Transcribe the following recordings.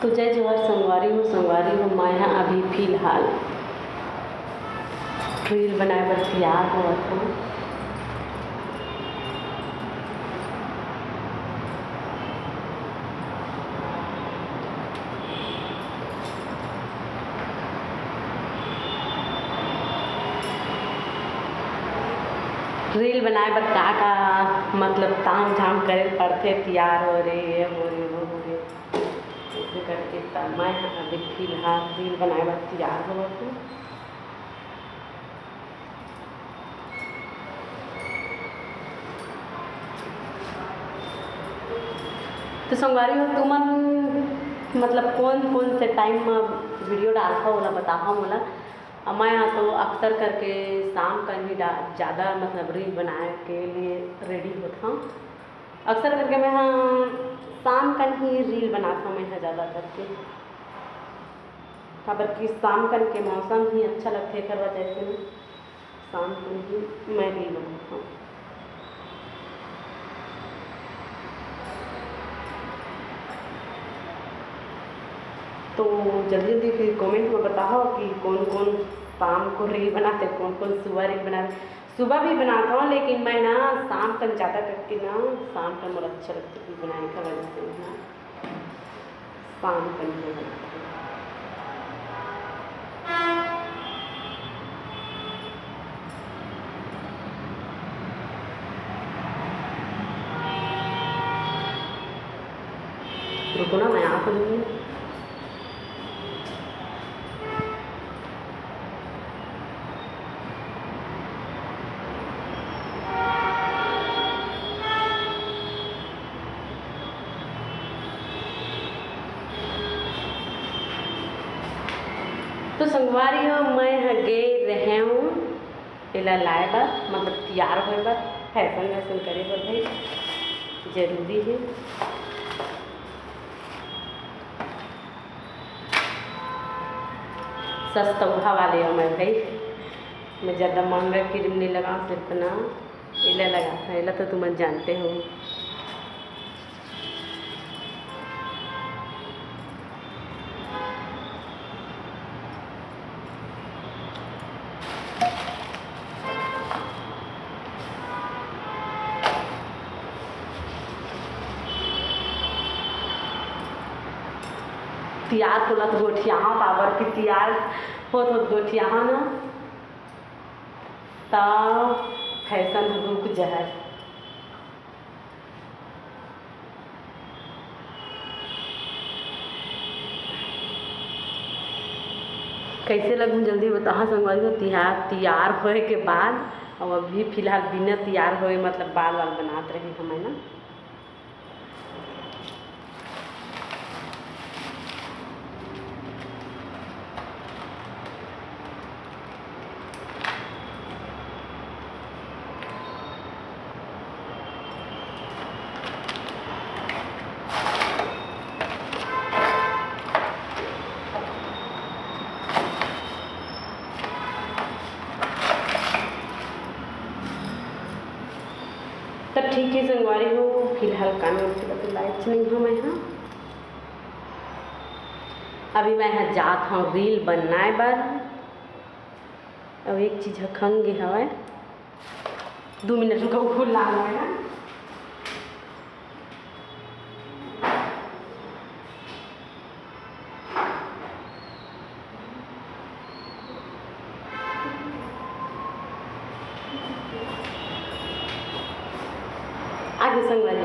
तो जय जोहर संगवारी हो मैं यहाँ अभी फ़िलहाल रील बनाए बर तैयार होवत हूँ। रील बनाए बर का मतलब ताम झाम करे पड़थे, तैयार हो रे ये हो रे वो हो रे ऐसे करके। तब मैं अभी फ़िलहाल रील बनाए बर तैयार होवत हूँ। तो संगवारी हो तुमन मतलब कौन से टाइम में वीडियो डालता ओला बताहा मोला। मैं यहाँ तो अक्सर करके शाम का ही ज़्यादा मतलब रील बनाए के लिए रेडी होता हूँ। अक्सर करके मैं यहाँ शाम का ही रील बनाता हूँ। मैं यहाँ ज़्यादा करके खबर कि शाम का के मौसम ही अच्छा लगता है कर वजह से शाम को ही मैं रील बनाता हूँ। तो जल्दी जल्दी फिर कमेंट में बताओ कि कौन कौन शाम को रील बनाते, कौन कौन सुबह रील बनाते। सुबह भी बनाता हूँ लेकिन मैं ना शाम तक ज़्यादा करके ना शाम का मुझे अच्छा लगता है बनाने का वजह से ना शाम का ही बनाती हूँ। रुको ना मैं आप लूँगी। तो संगवारी हो मैं गए रहे हूँ एला लाए बर मतलब तैयार होए बर फैशन वैसन करे बर भाई जरूरी है। सस्ता वाले हो मैं भाई, मैं ज़्यादा महंगा क्रीम नहीं लगा सिर्फ ना एला लगाता है। एला तो तुम जानते हो। तैयार होलत गोठिया पावर की तैयार होत गोठिया ना तब फैशन रुक जाए। कैसे लगूँ जल्दी बताओ संगवारी हो। तैयार होए के बाद और अभी फ़िलहाल बिना तैयार होए मतलब बाल बनात रही हमें ना। तब ठीक है संगवारी हो फिलहाल कानून से लाइट नहीं हूँ मैं यहाँ। अभी मैं यहाँ जात हूँ रील बनाए बर। अब एक चीज़ खंगे हवा 2 मिनट रुको खुला है ना। आगे संगवारी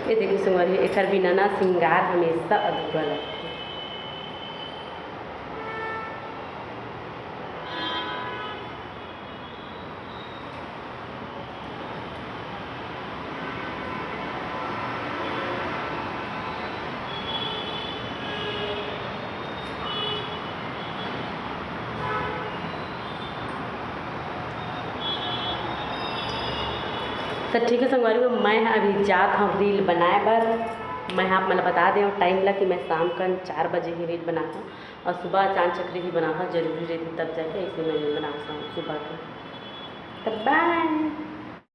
ये देखिए संगवारी एक बिना ना श्रृंगार हमेशा अधूरा लगता है। तो ठीक है संगवारी को मैं अभी जात हूँ रील बनाए बर। मैं आप मतलब बता दें टाइम लग कि मैं शाम का 4 बजे ही रील बनाता हूँ और सुबह चांद चक्री ही बनाता जरूरी रहती तब जाके इसे मैं रील बनाता हूँ सुबह का। तब बाय।